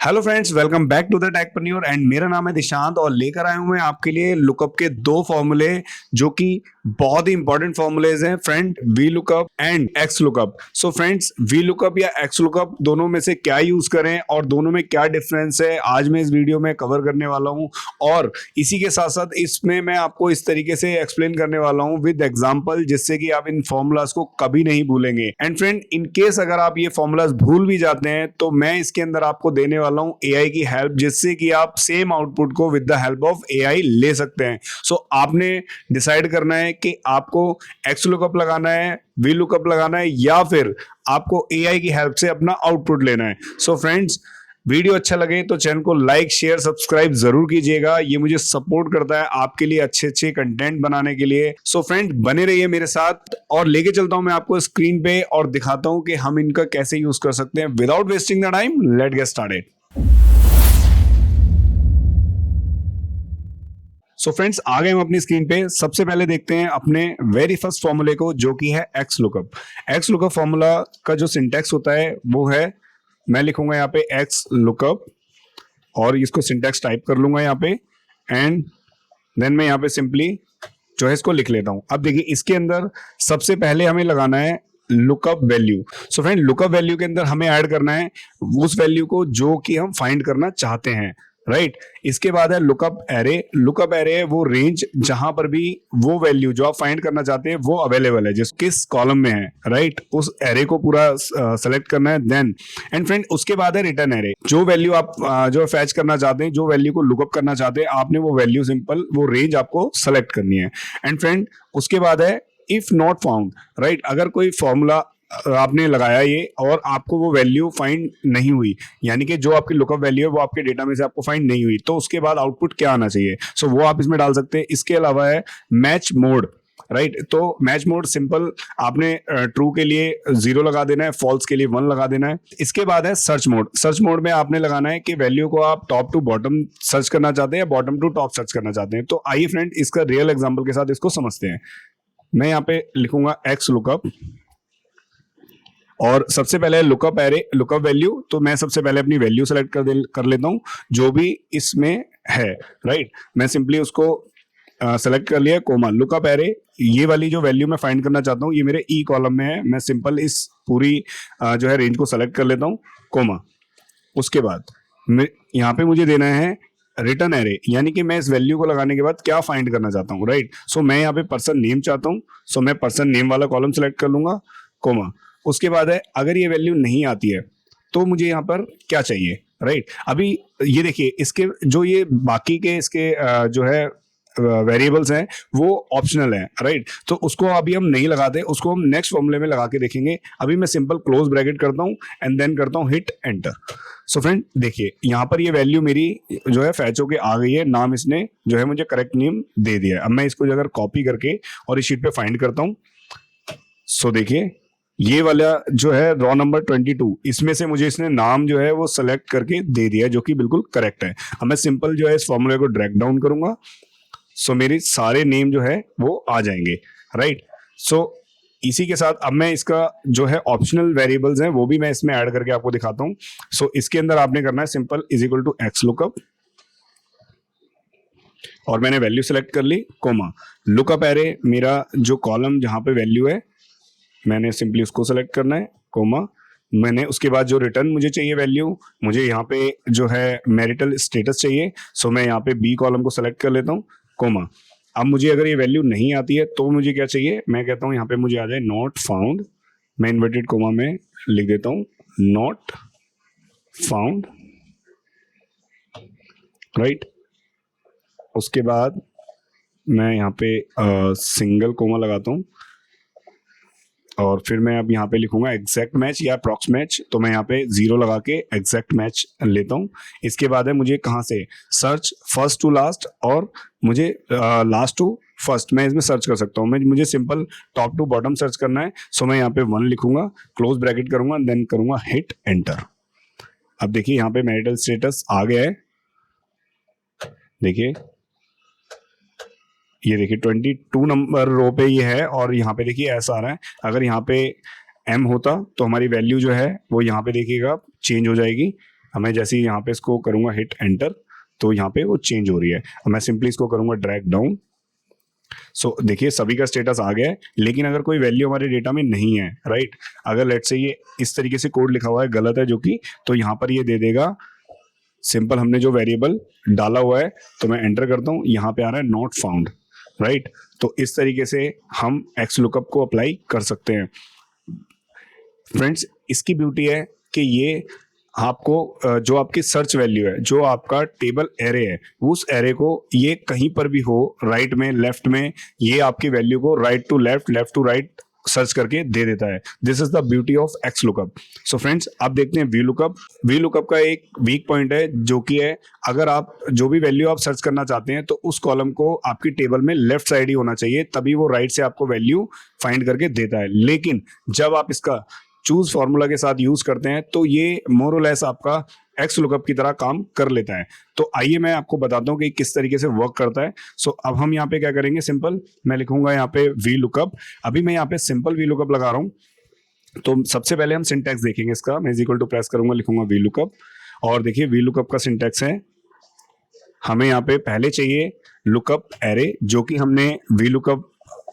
Hello friends, welcome back to the Techpreneur and मेरा नाम है दिशांत और लेकर आया हूं मैं आपके लिए लुकअप के दो फॉर्मूले जो कि बहुत ही इंपॉर्टेंट फॉर्मूलेज हैं friend, V lookup and x lookup. So friends, V lookup या एक्स लुकअप दोनों में से क्या यूज करें और दोनों में क्या डिफरेंस है, आज मैं इस वीडियो में कवर करने वाला हूं। और इसी के साथ साथ इसमें मैं आपको इस तरीके से एक्सप्लेन करने वाला हूं विद एग्जांपल, जिससे कि आप इन फॉर्मूलाज को कभी नहीं भूलेंगे। एंड फ्रेंड, इन केस अगर आप ये फॉर्मूलाज भूल भी जाते हैं तो मैं इसके अंदर आपको देने वाला हूं एआई की हेल्प, जिससे कि आप सेम आउटपुट को with the help of AI ले सकते हैं। सो आपने डिसाइड करना है कि आपको एक्स लुकअप लगाना है, वी लुकअप लगाना है, या फिर आपको एआई की हेल्प से अपना आउटपुट लेना है। सो फ्रेंड्स, वीडियो अच्छा लगे तो चैनल को लाइक शेयर सब्सक्राइब जरूर कीजिएगा, ये मुझे सपोर्ट करता है आपके लिए अच्छे अच्छे कंटेंट बनाने के लिए। सो फ्रेंड, बने रहिए मेरे साथ और लेके चलता हूं मैं आपको स्क्रीन पे और दिखाता हूं कि हम इनका कैसे यूज कर सकते हैं। Without wasting the time, let get started. So friends, आ गए हम अपनी स्क्रीन पे। सबसे पहले देखते हैं अपने वेरी फर्स्ट फॉर्मूले को, जो कि है x lookup. X lookup formula का जो सिंटैक्स होता है वो है, मैं लिखूंगा यहाँ पे एक्स लुकअप और इसको सिंटैक्स टाइप कर लूंगा यहाँ पे, एंड देन मैं यहाँ पे सिंपली जो है इसको लिख लेता हूं। अब देखिए, इसके अंदर सबसे पहले हमें लगाना है lookup value. So friend, lookup value के अंदर हमें ऐड करना है उस वैल्यू को जो कि हम फाइंड करना चाहते हैं, राइट। इसके बाद है लुकअप एरे। लुकअप एरे है वो रेंज जहां पर भी वो वैल्यू जो आप फाइंड करना चाहते हैं वो अवेलेबल है, जिस किस कॉलम में है, राइट। उस एरे को पूरा सेलेक्ट करना है। देन एंड फ्रेंड, उसके बाद है रिटर्न एरे। जो वैल्यू आप जो फैच करना चाहते हैं, जो वैल्यू को लुकअप करना चाहते हैं, आपने वो वैल्यू सिंपल वो रेंज आपको सेलेक्ट करनी है। एंड फ्रेंड, उसके बाद है इफ नॉट फाउंड, राइट। अगर कोई फॉर्मूला आपने लगाया ये और आपको वो वैल्यू फाइंड नहीं हुई, यानी कि जो आपकी लुकअप वैल्यू है वो आपके डेटा में से आपको फाइंड नहीं हुई, तो उसके बाद आउटपुट क्या आना चाहिए, सो वो आप इसमें डाल सकते हैं। इसके अलावा है मैच मोड, राइट। तो मैच मोड सिंपल, आपने ट्रू के लिए 0 लगा देना है, फॉल्स के लिए 1 लगा देना है। इसके बाद है सर्च मोड। सर्च मोड में आपने लगाना है कि वैल्यू को आप टॉप टू बॉटम सर्च करना चाहते हैं या बॉटम टू टॉप सर्च करना चाहते हैं। तो आइए फ्रेंड, इसका रियल एग्जाम्पल के साथ इसको समझते हैं। मैं यहाँ पे लिखूंगा एक्स लुकअप और सबसे पहले लुकअप एरे, लुकअप वैल्यू। तो मैं सबसे पहले अपनी वैल्यू सेलेक्ट कर लेता हूं जो भी इसमें है, राइट। मैं सिंपली उसको सेलेक्ट कर लिया, कोमा लुकअप एरे। ये वाली जो वैल्यू मैं फाइंड करना चाहता हूँ ये मेरे ई कॉलम में है। मैं सिंपल इस पूरी जो है रेंज को सेलेक्ट कर लेता हूँ, कोमा। उसके बाद यहाँ पे मुझे देना है रिटर्न एरे, यानी कि मैं इस वैल्यू को लगाने के बाद क्या फाइंड करना चाहता हूँ, राइट। सो मैं यहाँ पे पर्सन नेम चाहता हूँ, सो मैं पर्सन नेम वाला कॉलम सेलेक्ट कर लूंगा, कोमा। उसके बाद है अगर ये वैल्यू नहीं आती है तो मुझे यहाँ पर क्या चाहिए, राइट। अभी ये देखिए, इसके जो ये बाकी के इसके जो है वेरिएबल्स हैं वो ऑप्शनल हैं, राइट। तो उसको अभी हम नहीं लगाते, उसको हम नेक्स्ट फॉर्मूले में लगा के देखेंगे। अभी मैं सिंपल क्लोज ब्रैकेट करता हूँ एंड देन करता हूँ हिट एंटर। सो फ्रेंड देखिए, यहाँ पर ये वैल्यू मेरी जो है फैच होके आ गई है, नाम इसने जो है मुझे करेक्ट नेम दे दिया है। अब मैं इसको अगर कॉपी करके और इस शीट पे फाइंड करता हूँ, सो देखिए ये वाला जो है रॉ नंबर 22, इसमें से मुझे इसने नाम जो है वो सेलेक्ट करके दे दिया है, जो कि बिल्कुल करेक्ट है। अब मैं सिंपल जो है इस फॉर्मूले को ड्रैग डाउन करूंगा, सो मेरे सारे नेम जो है वो आ जाएंगे, राइट। सो इसी के साथ अब मैं इसका जो है ऑप्शनल वेरिएबल्स हैं वो भी मैं इसमें ऐड करके आपको दिखाता हूं। सो इसके अंदर आपने करना है simple is equal to X lookup और मैंने वैल्यू सेलेक्ट कर ली, कोमा लुकअप एरे। मेरा जो कॉलम जहां पे वैल्यू है मैंने सिंपली उसको सेलेक्ट करना है, कोमा। मैंने उसके बाद जो रिटर्न मुझे चाहिए वैल्यू, मुझे यहाँ पे जो है मैरिटल स्टेटस चाहिए, सो मैं यहाँ पे बी कॉलम को सेलेक्ट कर लेता हूँ, कोमा। अब मुझे अगर ये वैल्यू नहीं आती है तो मुझे क्या चाहिए, मैं कहता हूँ यहाँ पे मुझे आ जाए नॉट फाउंड। मैं इन्वर्टेड कोमा में लिख देता हूँ नॉट फाउंड, राइट। उसके बाद मैं यहाँ पे सिंगल कोमा लगाता हूँ और फिर मैं अब यहाँ पे लिखूंगा एग्जैक्ट मैच या अप्रॉक्स मैच। तो मैं यहाँ पे 0 लगा के एग्जैक्ट मैच लेता हूँ। इसके बाद है मुझे कहाँ से सर्च फर्स्ट टू लास्ट और मुझे लास्ट टू फर्स्ट, मैं इसमें सर्च कर सकता हूँ। मुझे simple top to bottom search करना है, सो मैं यहाँ पे 1 लिखूंगा, क्लोज ब्रैकेट करूंगा, देन करूंगा हिट एंटर। अब देखिए यहाँ पे मैरिटल स्टेटस आ गया है, देखिए ये देखिए 22 नंबर रो पे ये है और यहाँ पे देखिए ऐसा आ रहा है। अगर यहाँ पे m होता तो हमारी वैल्यू जो है वो यहाँ पे देखिएगा चेंज हो जाएगी, मैं जैसे ही यहाँ पे इसको करूंगा हिट एंटर, तो यहाँ पे वो चेंज हो रही है। मैं सिंपली इसको करूंगा ड्रैग डाउन। सो देखिए सभी का स्टेटस आ गया है, लेकिन अगर कोई वैल्यू हमारे डेटा में नहीं है, राइट, अगर लेट से ये इस तरीके से कोड लिखा हुआ है गलत है जो कि, तो यहाँ पर ये दे देगा सिंपल हमने जो वेरिएबल डाला हुआ है। तो मैं एंटर करता हूँ, यहाँ पे आ रहा है नॉट फाउंड, राइट। तो इस तरीके से हम एक्स लुकअप को अप्लाई कर सकते हैं। फ्रेंड्स इसकी ब्यूटी है कि ये आपको जो आपकी सर्च वैल्यू है, जो आपका टेबल एरे है, उस एरे को ये कहीं पर भी हो, राइट में लेफ्ट में, ये आपकी वैल्यू को right to left, left to right search करके दे देता है। This is the beauty of X lookup. So friends आप देखते हैं वी लुकअप। वी लुकअप का एक वीक पॉइंट है जो कि है, अगर आप जो भी वैल्यू आप सर्च करना चाहते हैं तो उस कॉलम को आपकी टेबल में लेफ्ट साइड ही होना चाहिए, तभी वो राइट से आपको वैल्यू फाइंड करके देता है। लेकिन जब आप इसका चूज फॉर्मूला के साथ यूज करते हैं तो ये मोर और लेस आपका एक्स लुकअप की तरह काम कर लेता है। तो आइए मैं आपको बताता हूँ कि किस तरीके से वर्क करता है। सो अब हम यहाँ पे क्या करेंगे, सिंपल मैं लिखूंगा यहाँ पे वी लुकअप। अभी मैं यहाँ पे सिंपल वी लुकअप लगा रहा हूँ। तो सबसे पहले हम सिंटैक्स देखेंगे इसका। मैं इज इक्वल टू प्रेस करूंगा, लिखूंगा वी लुकअप, और देखिए वी लुकअप का सिंटैक्स है, हमें यहाँ पे पहले चाहिए लुकअप एरे, जो कि हमने V lookup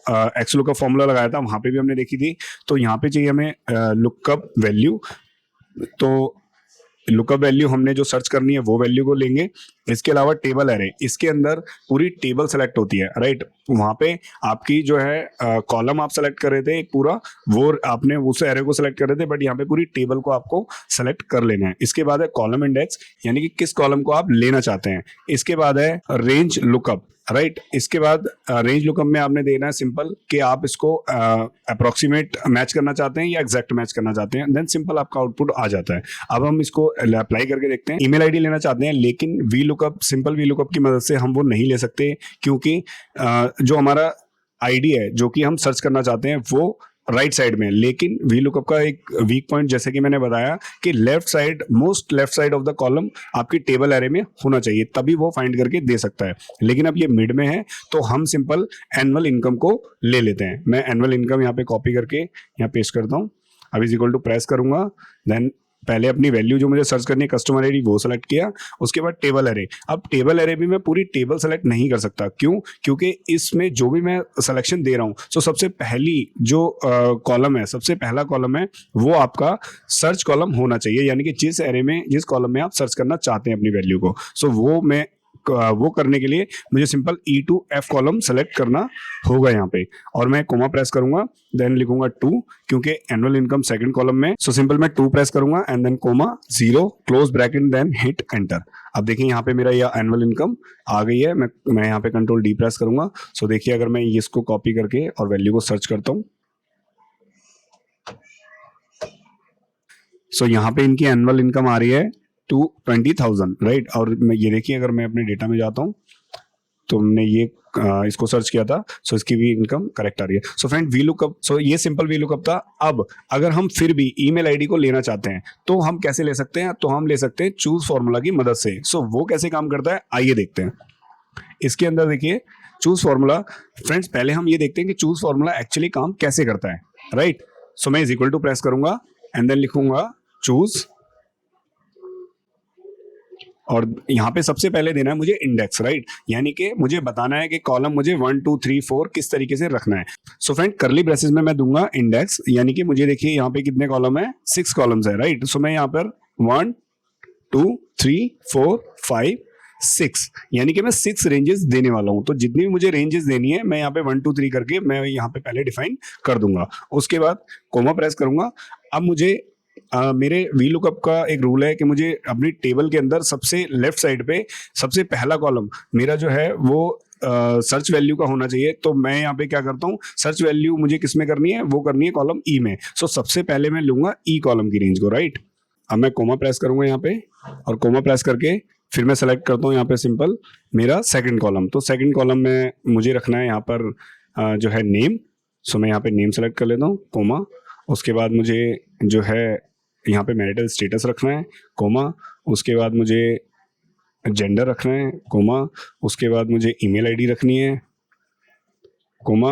x lookup formula लगाया था, वहां पे भी हमने देखी थी। तो यहाँ पे चाहिए हमें लुकअप वैल्यू। तो लुकअप वैल्यू हमने जो सर्च करनी है वो वैल्यू को लेंगे। इसके अलावा टेबल एरे, इसके अंदर पूरी टेबल सेलेक्ट होती है, राइट। वहां पे आपकी जो है कॉलम आप सेलेक्ट कर रहे थे एक पूरा, वो आपने उस एरे को सेलेक्ट कर रहे थे, बट यहाँ पे पूरी टेबल को आपको सेलेक्ट कर लेना है। इसके बाद है कॉलम इंडेक्स, यानी कि किस कॉलम को आप लेना चाहते हैं। इसके बाद है रेंज लुकअप, राइट। इसके बाद रेंज लुकअप में आपने देना है सिंपल कि आप इसको अप्रोक्सीमेट मैच करना चाहते हैं या एग्जैक्ट मैच करना चाहते हैं, देन सिंपल आपका आउटपुट आ जाता है। अब हम इसको अप्लाई करके देखते हैं। ईमेल आईडी लेना चाहते हैं, लेकिन V lookup, simple V lookup की मदद से हम वो नहीं ले सकते, क्योंकि जो हमारा आईडी है जो कि हम सर्च करना चाहते हैं वो राइट साइड में। लेकिन वी लुकअप का एक वीक पॉइंट, जैसे कि मैंने बताया, कि left side, most left side of the column आपकी टेबल एरे में होना चाहिए, तभी वो फाइंड करके दे सकता है। लेकिन अब ये मिड में है तो हम सिंपल एनुअल इनकम को ले लेते हैं। मैं एनुअल इनकम यहाँ पे कॉपी करके यहाँ पेस्ट करता हूँ। अब इज इक्वल टू प्रेस करूंगा, देन पहले अपनी वैल्यू जो मुझे सर्च करनी है कस्टमर आईडी वो सेलेक्ट किया, उसके बाद टेबल एरे। अब टेबल एरे भी मैं पूरी टेबल सेलेक्ट नहीं कर सकता, क्यों? क्योंकि इसमें जो भी मैं सिलेक्शन दे रहा हूँ, तो सबसे पहली जो कॉलम है, सबसे पहला कॉलम है, वो आपका सर्च कॉलम होना चाहिए, यानी कि जिस एरे में, जिस कॉलम में आप सर्च करना चाहते हैं अपनी वैल्यू को। सो वो करने के लिए मुझे सिंपल E2F कॉलम सेलेक्ट करना होगा यहाँ पे, और मैं कोमा प्रेस करूंगा, देन लिखूंगा 2, क्योंकि एनुअल इनकम सेकंड कॉलम में। सो सिंपल मैं 2 प्रेस करूंगा and then comma 0 close bracket, then hit enter. अब देखिए यहाँ पे मेरा यह एनुअल इनकम आ गई है। मैं यहाँ पे कंट्रोल डी प्रेस करूंगा। सो देखिए अगर मैं इसको कॉपी करके और वैल्यू को सर्च करता हूँ, सो यहाँ पे इनकी एनुअल इनकम आ रही है 20,000, राइट। और मैं ये देखिए, अगर मैं अपने डेटा में जाता हूँ तो हमने ये इसको सर्च किया था, सो इसकी भी इनकम करेक्ट आ रही है। सो फ्रेंड वी लुकअप, सो ये सिंपल वी लुकअप था। अब अगर हम फिर भी ईमेल आईडी को लेना चाहते हैं तो हम कैसे ले सकते हैं? तो हम ले सकते हैं चूज फॉर्मूला की मदद से। सो वो कैसे काम करता है, आइए देखते हैं। इसके अंदर देखिए चूज फॉर्मूला। फ्रेंड्स पहले हम ये देखते हैं कि चूज फॉर्मूला एक्चुअली काम कैसे करता है, राइट। सो मैं इज इक्वल टू प्रेस करूंगा एंड देन लिखूंगा चूज, और यहाँ पे सबसे पहले देना है मुझे इंडेक्स, राइट, यानी कि मुझे बताना है कि कॉलम मुझे 1 2 3 4 किस तरीके से रखना है। सो फ्रेंड करली ब्रेसेस में मैं दूंगा इंडेक्स, यानी कि मुझे देखिए यहाँ पे कितने कॉलम है, 6 कॉलम्स है, राइट। सो मैं यहाँ पर 1 2 3 4 5 6, यानी कि मैं 6 रेंजेस देने वाला हूं। तो जितनी भी मुझे रेंजेस देनी है मैं यहाँ पे 1 2 3 करके मैं यहाँ पे पहले डिफाइन कर दूंगा। उसके बाद कोमा प्रेस करूंगा। अब मुझे मेरे वी लुकअप का एक रूल है कि मुझे अपनी टेबल के अंदर सबसे लेफ्ट साइड पे सबसे पहला कॉलम मेरा जो है वो सर्च वैल्यू का होना चाहिए। तो मैं यहाँ पे क्या करता हूँ, सर्च वैल्यू मुझे किस में करनी है, वो करनी है कॉलम ई में। सो सबसे पहले मैं लूंगा ई कॉलम की रेंज को, राइट। अब मैं कोमा प्रेस करूंगा यहाँ पे, और कोमा प्रेस करके फिर मैं सेलेक्ट करता हूँ यहाँ पे सिंपल मेरा सेकंड कॉलम। तो सेकंड कॉलम में मुझे रखना है यहाँ पर जो है नेम। सो मैं यहाँ पे नेम सेलेक्ट कर लेता हूँ, कोमा। उसके बाद मुझे जो है यहाँ पे मैरिटल स्टेटस रखना है, कोमा। उसके बाद मुझे जेंडर रखना है, कोमा। उसके बाद मुझे ईमेल आईडी रखनी है, कोमा।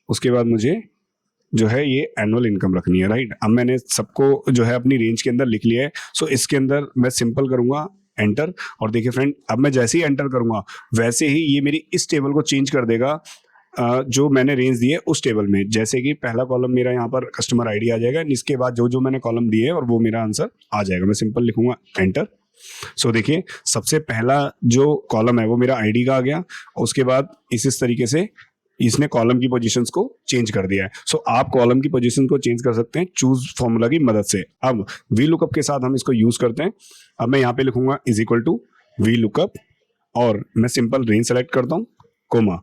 उसके बाद मुझे जो है ये एनुअल इनकम रखनी है, राइट। अब मैंने सबको जो है अपनी रेंज के अंदर लिख लिया है। सो इसके अंदर मैं सिंपल करूंगा एंटर, और देखिए फ्रेंड, अब मैं जैसे ही एंटर करूंगा वैसे ही ये मेरी इस टेबल को चेंज कर देगा जो मैंने रेंज दी है उस टेबल में। जैसे कि पहला कॉलम मेरा यहाँ पर कस्टमर आईडी आ जाएगा, इसके बाद जो जो मैंने कॉलम दिए है और वो मेरा आंसर आ जाएगा। मैं सिंपल लिखूंगा एंटर। सो देखिए सबसे पहला जो कॉलम है वो मेरा आईडी का आ गया, उसके बाद इस तरीके से इसने कॉलम की पोजीशंस को चेंज कर दिया है। सो आप कॉलम की पोजीशन को चेंज कर सकते हैं चूज फॉर्मूला की मदद से। अब वी लुकअप के साथ हम इसको यूज करते हैं। अब मैं यहाँ पे लिखूंगा is equal to V lookup, और मैं सिंपल रेंज सेलेक्ट करता हूँ, कोमा।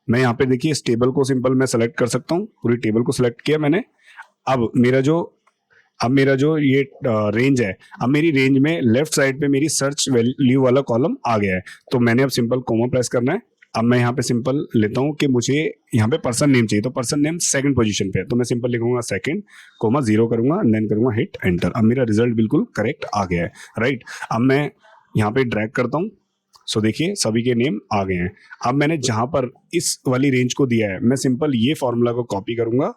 मैं यहाँ पे देखिए इस टेबल को सिंपल मैं सेलेक्ट कर सकता हूँ, पूरी टेबल को सिलेक्ट किया मैंने। अब मेरा जो ये रेंज है, अब मेरी रेंज में लेफ्ट साइड पे मेरी सर्च वैल्यू वाला कॉलम आ गया है। तो मैंने अब सिंपल कोमा प्रेस करना है। अब मैं यहाँ पे सिंपल लेता हूँ कि मुझे यहाँ पे पर्सन नेम चाहिए, तो पर्सन नेम सेकंड पोजीशन पे है, तो मैं सिंपल लिखूंगा सेकंड, कोमा 0 करूंगा, देन करूंगा हिट एंटर। अब मेरा रिजल्ट बिल्कुल करेक्ट आ गया है, राइट। अब मैं यहाँ पे ड्रैग करता हूँ। सो देखिए सभी के नेम आ गए हैं। अब मैंने जहां पर इस वाली रेंज को दिया है, मैं सिंपल ये फॉर्मूला को कॉपी करूंगा,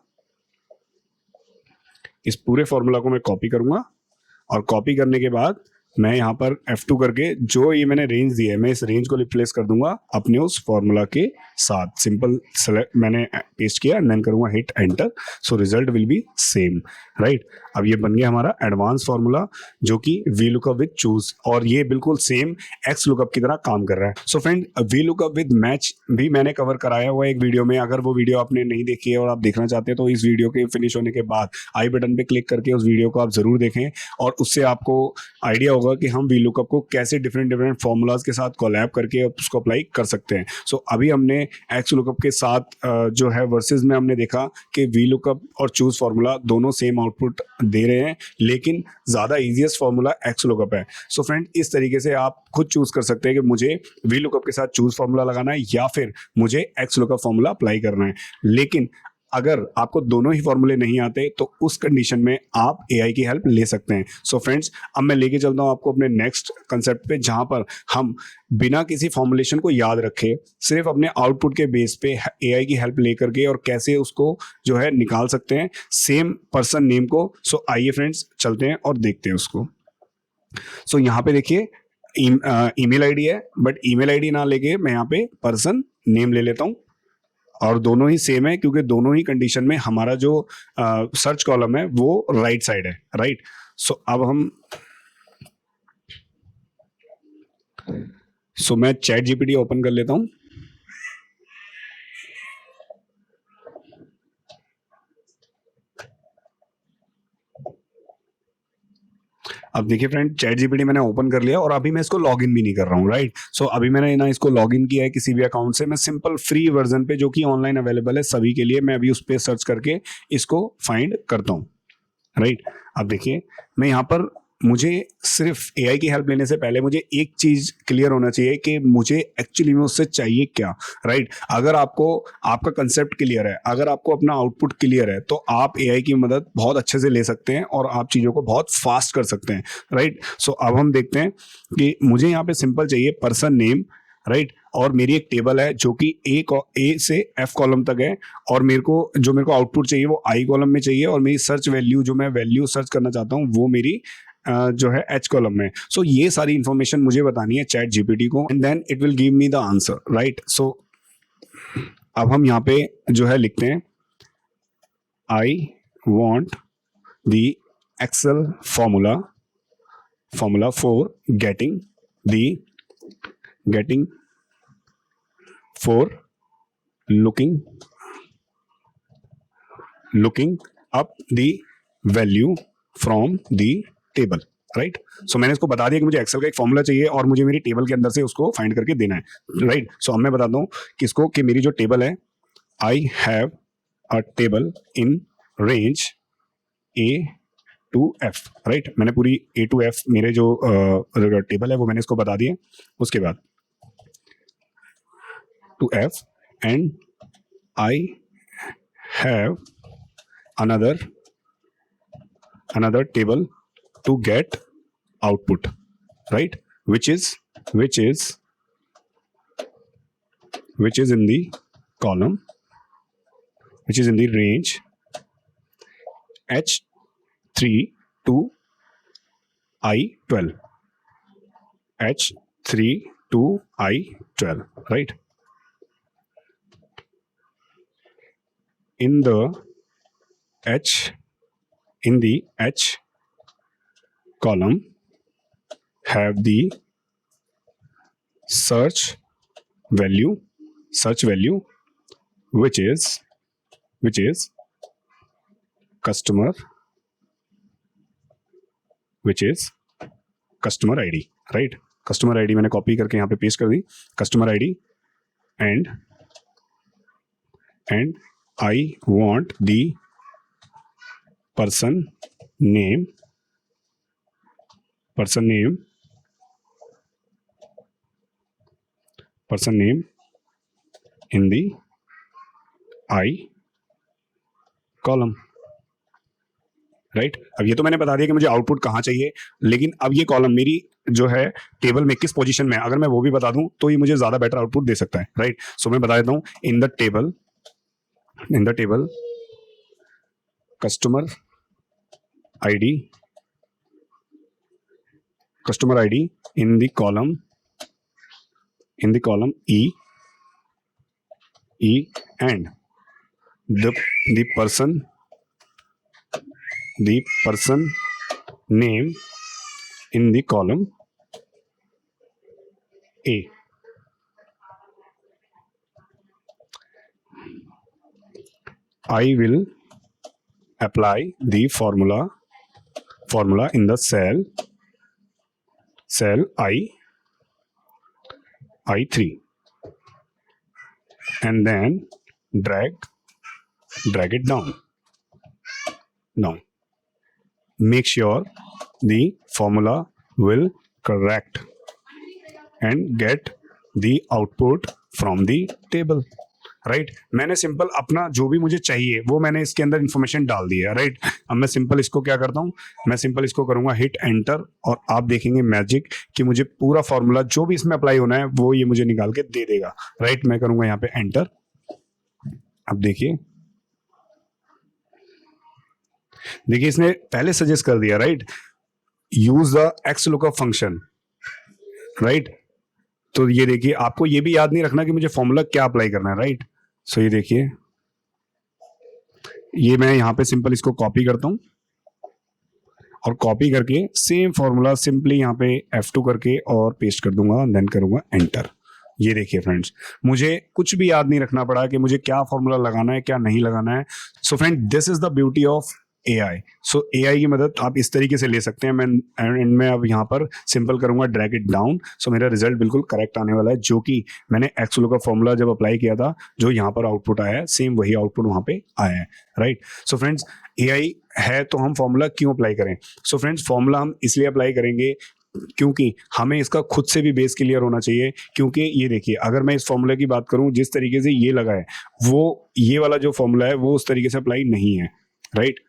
इस पूरे फॉर्मूला को मैं कॉपी करूंगा, और कॉपी करने के बाद मैं यहाँ पर F2 करके जो ये मैंने रेंज दी है, मैं इस रेंज को रिप्लेस कर दूंगा अपने उस फॉर्मूला के साथ। सिंपल सेलेक्ट मैंने पेस्ट किया, देन करूंगा hit enter. So result will be same, right. अब ये बन गया हमारा एडवांस फॉर्मूला जो कि वी लुकअप विद चूज, और ये बिल्कुल सेम एक्स लुकअप की तरह काम कर रहा है। So friend, V lookup with match भी मैंने कवर कराया हुआ है एक वीडियो में। अगर वो वीडियो आपने नहीं देखी है और आप देखना चाहते हैं तो इस वीडियो के फिनिश होने के बाद आई बटन पे क्लिक करके उस वीडियो को आप जरूर देखें, और उससे आपको आइडिया होगा कि हम वी लुकअप को कैसे डिफरेंट फॉर्मूलाज के साथ कोलैब करके उसको अप्लाई कर सकते हैं। सो अभी हमने एक्स लुकअप के साथ जो है वर्सेस में हमने देखा कि वी लुकअप और चूज फॉर्मूला दोनों सेम आउटपुट दे रहे हैं, लेकिन ज्यादा इजीएस्ट फॉर्मूला एक्स लुकअप है। सो फ्रेंड, इस तरीके से आप खुद चूज कर सकते हैं कि मुझे वी लुकअप के साथ चूज फॉर्मूला लगाना है या फिर मुझे एक्स लुकअप फॉर्मूला अप्लाई करना है। लेकिन अगर आपको दोनों ही फॉर्मूले नहीं आते तो उस कंडीशन में आप एआई की हेल्प ले सकते हैं। सो फ्रेंड्स, अब मैं लेके चलता हूं आपको अपने नेक्स्ट कंसेप्ट पे, जहां पर हम बिना किसी फॉर्मुलेशन को याद रखे सिर्फ अपने आउटपुट के बेस पे एआई की हेल्प लेकर के और कैसे उसको जो है निकाल सकते हैं सेम पर्सन नेम को। सो आइए फ्रेंड्स चलते हैं और देखते हैं उसको। सो यहाँ पे देखिए ईमेल आईडी है, बट ईमेल आईडी ना लेके मैं यहाँ पे पर्सन नेम ले लेता हूँ, और दोनों ही सेम है क्योंकि दोनों ही कंडीशन में हमारा जो सर्च कॉलम है वो राइट साइड है, राइट। सो अब मैं चैट जीपीटी ओपन कर लेता हूं। अब देखिए फ्रेंड, चैट जीपीटी मैंने ओपन कर लिया और अभी मैं इसको लॉगिन भी नहीं कर रहा हूँ, राइट। सो अभी मैंने ना इसको लॉगिन किया है किसी भी अकाउंट से। मैं सिंपल फ्री वर्जन पे जो कि ऑनलाइन अवेलेबल है सभी के लिए, मैं अभी उस पर सर्च करके इसको फाइंड करता हूँ, राइट। अब देखिए मैं यहाँ पर, मुझे सिर्फ एआई की हेल्प लेने से पहले मुझे एक चीज क्लियर होना चाहिए कि मुझे एक्चुअली में उससे चाहिए क्या, राइट। अगर आपको आपका कंसेप्ट क्लियर है, अगर आपको अपना आउटपुट क्लियर है, तो आप एआई की मदद बहुत अच्छे से ले सकते हैं और आप चीज़ों को बहुत फास्ट कर सकते हैं, राइट। सो अब हम देखते हैं कि मुझे यहाँ पे सिंपल चाहिए पर्सन नेम, राइट। और मेरी एक टेबल है जो कि ए से एफ कॉलम तक है, और मेरे को आउटपुट चाहिए वो आई कॉलम में चाहिए, और मेरी सर्च वैल्यू जो मैं वैल्यू सर्च करना चाहता हूँ वो मेरी जो है एच कॉलम में। सो ये सारी इंफॉर्मेशन मुझे बतानी है चैट जीपीटी को, and then it will give me the answer, right. So अब हम यहाँ पे जो है लिखते हैं I want the Excel formula for getting for looking up the value from the table, right. So मैंने इसको बता दिया कि मुझे एक्सेल का एक फॉर्मूला चाहिए और मुझे मेरी टेबल के अंदर से उसको फाइंड करके देना है, राइट। सो अब मैं बताता हूँ किसको कि मेरी जो टेबल है, I have a table in range A to F, right. मैंने पूरी ए टू एफ मेरे जो टेबल है वो मैंने इसको बता दिया। उसके बाद to F, and I have another table to get output, right, which is in the column, which is in the range H32I12, H32I12, right? In the H column have the search value which is customer ID, right? Customer ID मैंने copy करके यहाँ पे paste कर दी, customer ID and I want the person name in the I column, राइट? अब ये तो मैंने बता दिया कि मुझे आउटपुट कहाँ चाहिए, लेकिन अब ये कॉलम मेरी जो है टेबल में किस पोजीशन में है, अगर मैं वो भी बता दूं तो ये मुझे ज्यादा बेटर आउटपुट दे सकता है, राइट? सो मैं बता देता हूं, in the table customer ID in the column E and the person name in the column A. I will apply the formula in the cell I3 and then drag it down. Now make sure the formula will correct and get the output from the table, right? मैंने simple अपना जो भी मुझे चाहिए वो मैंने इसके अंदर इंफॉर्मेशन डाल दी है, राइट? अब मैं सिंपल इसको क्या करता हूँ, मैं सिंपल इसको करूंगा हिट एंटर और आप देखेंगे मैजिक कि मुझे पूरा फॉर्मूला जो भी इसमें अप्लाई होना है वो ये मुझे निकाल के दे देगा, राइट? मैं करूंगा यहाँ पे एंटर। अब देखिए इसने पहले सजेस्ट कर दिया, right? Use the x lookup function, right? तो ये देखिए आपको ये भी याद नहीं रखना कि मुझे फॉर्मूला क्या अप्लाई करना है, राइट? सो ये देखिए ये मैं यहां पे सिंपल इसको कॉपी करता हूं और कॉपी करके सेम फॉर्मूला सिंपली यहां पे F2 करके और पेस्ट कर दूंगा, देन करूंगा एंटर। ये देखिए फ्रेंड्स, मुझे कुछ भी याद नहीं रखना पड़ा कि मुझे क्या फॉर्मूला लगाना है क्या नहीं लगाना है। So friend, this is the beauty of AI। So AI की मदद आप इस तरीके से ले सकते हैं। मैं अब यहाँ पर सिंपल करूंगा ड्रैग इट डाउन, सो मेरा रिजल्ट बिल्कुल करेक्ट आने वाला है, जो कि मैंने एक्सलो का फॉर्मूला जब अप्लाई किया था, जो यहाँ पर आउटपुट आया है सेम वही आउटपुट वहाँ पे आया है, राइट? सो फ्रेंड्स, AI है तो हम फॉर्मूला क्यों अप्लाई करें? सो फ्रेंड्स, फॉर्मूला हम इसलिए अप्लाई करेंगे क्योंकि हमें इसका खुद से भी बेस क्लियर होना चाहिए। क्योंकि ये देखिए, अगर मैं इस फॉर्मूले की बात करूं, जिस तरीके से ये लगा है वो ये वाला जो फॉर्मूला है वो उस तरीके से अप्लाई नहीं है, राइट?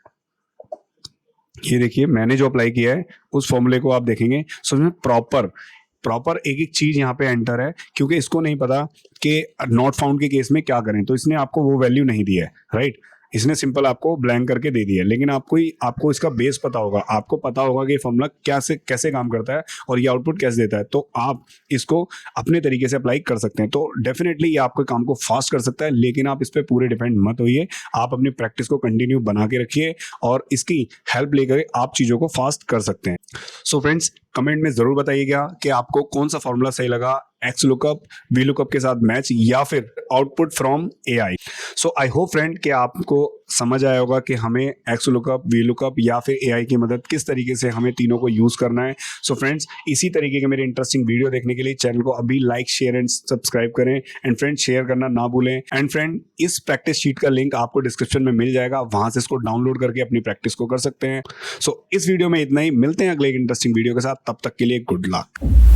ये देखिए मैंने जो अप्लाई किया है उस फॉर्मूले को आप देखेंगे, सो में प्रॉपर एक एक चीज यहाँ पे एंटर है, क्योंकि इसको नहीं पता कि नॉट फाउंड के केस में क्या करें, तो इसने आपको वो वैल्यू नहीं दी है, राइट? इसने सिंपल आपको ब्लैंक करके दे दिया है, लेकिन आपको इसका बेस पता होगा, आपको पता होगा कि ये फॉर्मूला कैसे काम करता है और ये आउटपुट कैसे देता है, तो आप इसको अपने तरीके से अप्लाई कर सकते हैं। तो डेफिनेटली ये आपके काम को फास्ट कर सकता है, लेकिन आप इस पर पूरे डिपेंड मत होइए, आप अपनी प्रैक्टिस को कंटिन्यू बना के रखिए और इसकी हेल्प लेकर आप चीज़ों को फास्ट कर सकते हैं। सो फ्रेंड्स, कमेंट में जरूर बताइएगा कि आपको कौन सा फॉर्मूला सही लगा, एक्स लुकअप, वी लुकअप के साथ मैच या फिर output from AI। So I hope friend कि आपको समझ आया होगा कि हमें एक्स लुकअप, वी लुकअप या फिर AI की मदद किस तरीके से हमें तीनों को यूज करना है। सो फ्रेंड्स, इसी तरीके के मेरे इंटरेस्टिंग वीडियो देखने के लिए चैनल को अभी लाइक, शेयर एंड सब्सक्राइब करें एंड फ्रेंड शेयर करना ना भूलें। एंड फ्रेंड, इस प्रैक्टिस शीट का लिंक आपको डिस्क्रिप्शन में मिल जाएगा, वहां से इसको डाउनलोड करके अपनी प्रैक्टिस को कर सकते हैं। सो इस वीडियो में इतना ही, मिलते हैं अगले एक इंटरेस्टिंग वीडियो के साथ, तब तक के लिए गुड लक।